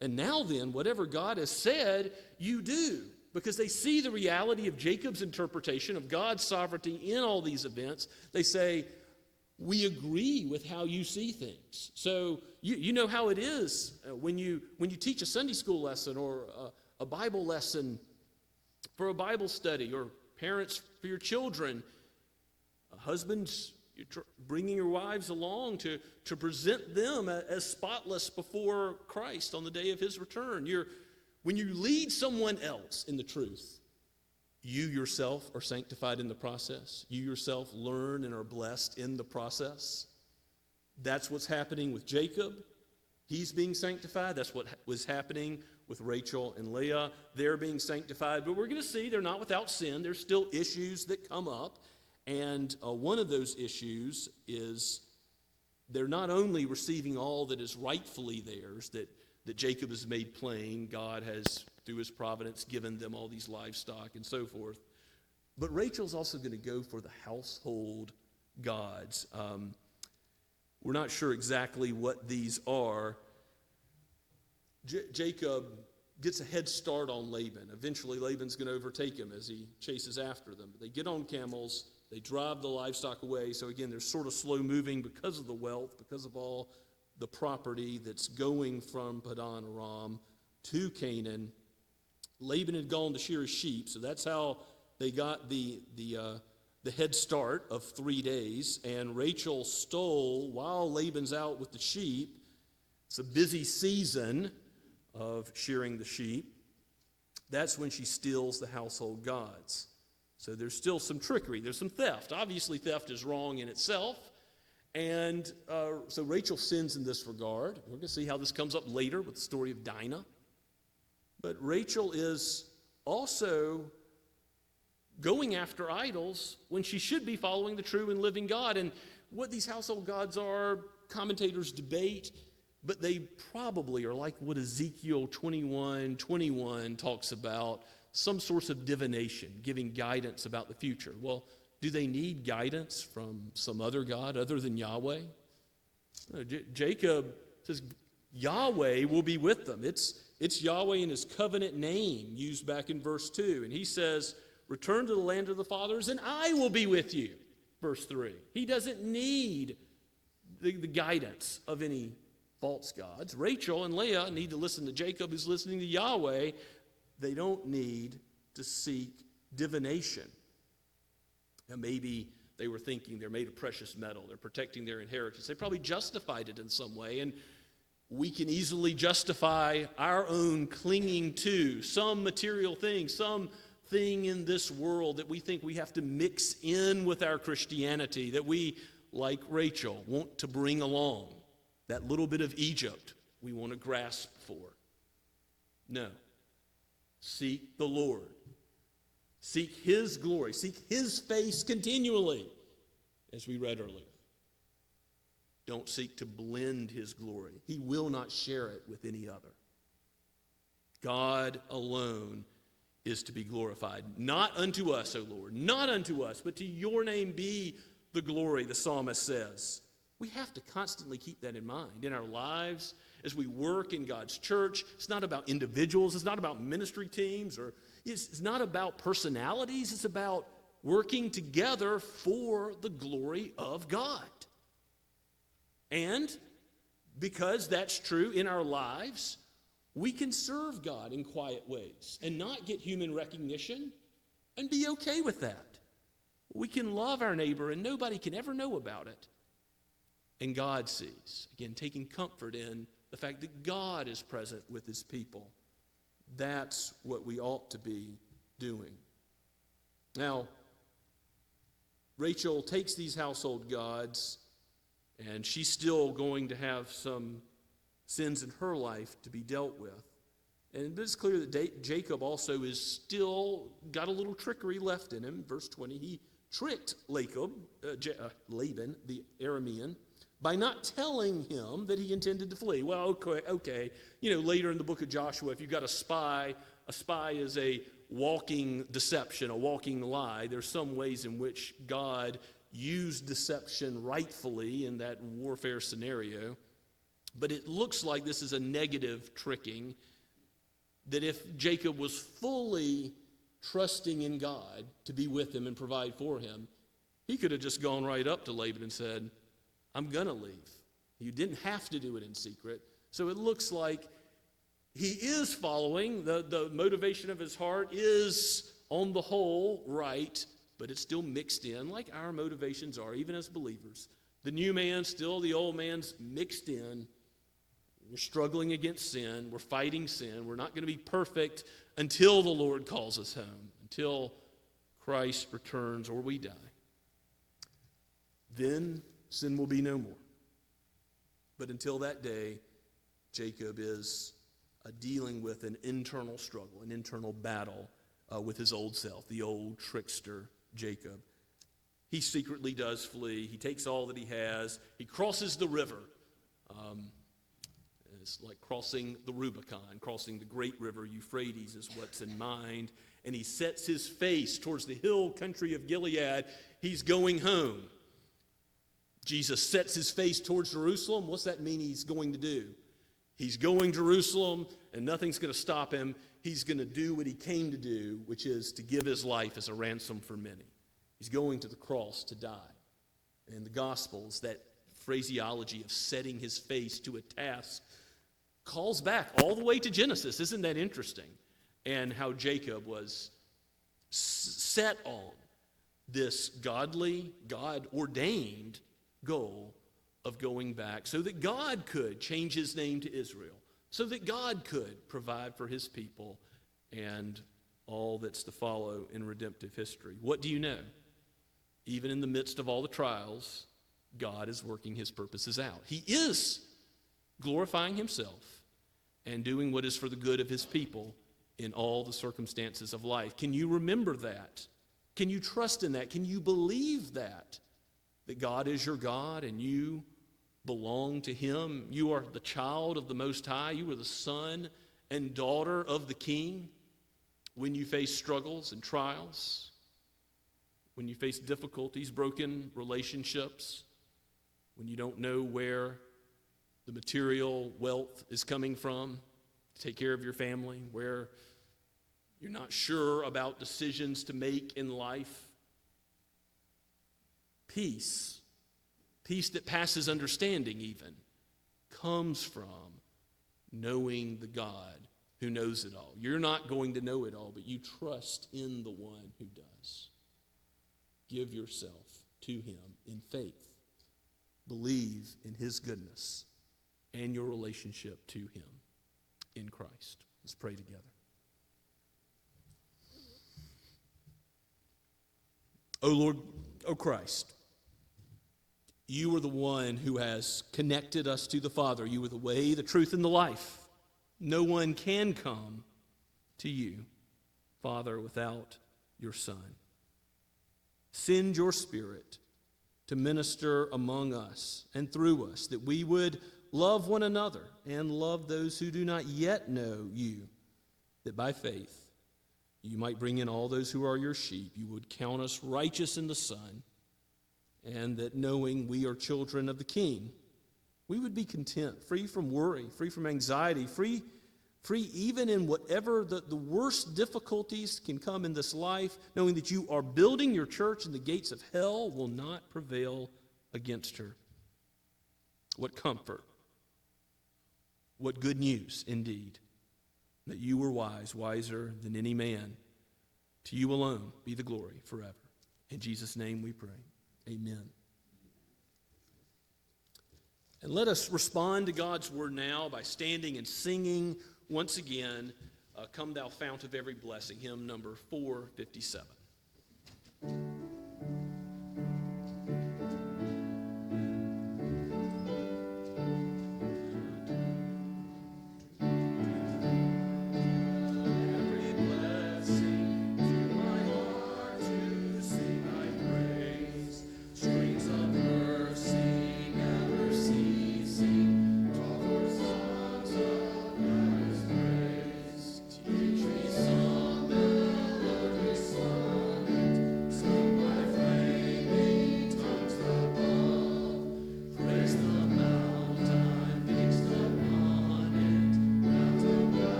And now then, whatever God has said, you do. Because they see the reality of Jacob's interpretation of God's sovereignty in all these events. They say, we agree with how you see things. So you know how it is when you teach a Sunday school lesson or a Bible lesson for a Bible study, or parents for your children, husbands, you're bringing your wives along to present them as spotless before Christ on the day of his return. When you lead someone else in the truth, you yourself are sanctified in the process. You yourself learn and are blessed in the process. That's what's happening with Jacob. He's being sanctified. That's what was happening with Rachel and Leah. They're being sanctified. But we're going to see they're not without sin. There's still issues that come up. And one of those issues is they're not only receiving all that is rightfully theirs, that Jacob has made plain, God has, through his providence, given them all these livestock and so forth, but Rachel's also going to go for the household gods. We're not sure exactly what these are. Jacob gets a head start on Laban. Eventually, Laban's going to overtake him as he chases after them. They get on camels. They drive the livestock away. So again, they're sort of slow moving because of the wealth, because of all the property that's going from Padan Aram to Canaan. Laban had gone to shear his sheep, so that's how they got the head start of 3 days. And Rachel stole while Laban's out with the sheep. It's a busy season of shearing the sheep. That's when she steals the household gods. So there's still some trickery. There's some theft. Obviously, theft is wrong in itself. And so Rachel sins in this regard. We're going to see how this comes up later with the story of Dinah. But Rachel is also going after idols when she should be following the true and living God. And what these household gods are, commentators debate, but they probably are like what Ezekiel 21:21 talks about, some source of divination, giving guidance about the future. Well, do they need guidance from some other God other than Yahweh? Jacob says Yahweh will be with them. It's Yahweh in his covenant name used back in verse 2. And he says, return to the land of the fathers and I will be with you. Verse 3. He doesn't need the guidance of any false gods. Rachel and Leah need to listen to Jacob, who's listening to Yahweh. They don't need to seek divination. Now, maybe they were thinking they're made of precious metal. They're protecting their inheritance. They probably justified it in some way. And we can easily justify our own clinging to some material thing, some thing in this world that we think we have to mix in with our Christianity, that we, like Rachel, want to bring along. That little bit of Egypt we want to grasp for. No. Seek the Lord. Seek his glory. Seek his face continually, as we read earlier. Don't seek to blend his glory. He will not share it with any other. God alone is to be glorified. Not unto us, O Lord, not unto us, but to your name be the glory, the psalmist says. We have to constantly keep that in mind in our lives as we work in God's church. It's not about individuals. It's not about ministry teams, or it's not about personalities. It's about working together for the glory of God. And because that's true in our lives, we can serve God in quiet ways and not get human recognition and be okay with that. We can love our neighbor and nobody can ever know about it. And God sees. Again, taking comfort in the fact that God is present with his people. That's what we ought to be doing. Now, Rachel takes these household gods, and she's still going to have some sins in her life to be dealt with. And it's clear that Jacob also is still got a little trickery left in him. Verse 20, he tricked Laban, the Aramean, by not telling him that he intended to flee. Well, okay. Later in the book of Joshua, if you've got a spy is a walking deception, a walking lie. There's some ways in which God used deception rightfully in that warfare scenario. But it looks like this is a negative tricking, that if Jacob was fully trusting in God to be with him and provide for him, he could have just gone right up to Laban and said, I'm going to leave. You didn't have to do it in secret. So it looks like he is following. The motivation of his heart is, on the whole, right, but it's still mixed in, like our motivations are, even as believers. The new man, still the old man's mixed in. We're struggling against sin. We're fighting sin. We're not going to be perfect until the Lord calls us home, until Christ returns or we die. Then sin will be no more. But until that day, Jacob is dealing with an internal struggle, an internal battle with his old self, the old trickster Jacob. he secretly does flee. He takes all that he has. He crosses the river. It's like crossing the Rubicon, crossing the great river Euphrates is what's in mind. And he sets his face towards the hill country of Gilead. He's going home. Jesus sets his face towards Jerusalem. What's that mean he's going to do? He's going to Jerusalem, and nothing's going to stop him. He's going to do what he came to do, which is to give his life as a ransom for many. He's going to the cross to die. And the Gospels, that phraseology of setting his face to a task, calls back all the way to Genesis. Isn't that interesting? And how Jacob was set on this godly, God-ordained goal of going back so that God could change his name to Israel, so that God could provide for his people and all that's to follow in redemptive history. What do you know? Even in the midst of all the trials, God is working his purposes out. He is glorifying himself and doing what is for the good of his people in all the circumstances of life. Can you remember that? Can you trust in that? Can you believe that? That God is your God and you belong to him? You are the child of the Most High. You are the son and daughter of the King. When you face struggles and trials, when you face difficulties, broken relationships, when you don't know where the material wealth is coming from to take care of your family, where you're not sure about decisions to make in life, peace that passes understanding even, comes from knowing the God who knows it all. You're not going to know it all, but you trust in the one who does. Give yourself to him in faith. Believe in his goodness and your relationship to him in Christ. Let's pray together. O Lord, O Christ, you are the one who has connected us to the Father. You are the way, the truth, and the life. No one can come to you, Father, without your Son. Send your Spirit to minister among us and through us, that we would love one another and love those who do not yet know you, that by faith you might bring in all those who are your sheep. You would count us righteous in the Son, and that knowing we are children of the King, we would be content, free from worry, free from anxiety, free even in whatever the worst difficulties can come in this life, knowing that you are building your church and the gates of hell will not prevail against her. What comfort. What good news indeed, that you were wise, wiser than any man. To you alone be the glory forever. In Jesus' name we pray. Amen. And let us respond to God's word now by standing and singing once again, Come Thou Fount of Every Blessing, hymn number 457. Teach me some melodious song.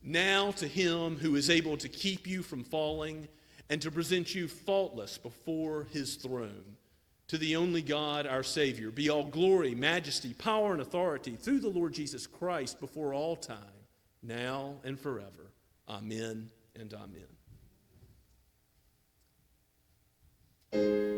Now to him who is able to keep you from falling and to present you faultless before his throne, to the only God, our Savior, be all glory, majesty, power, and authority through the Lord Jesus Christ before all time, now and forever. Amen and amen.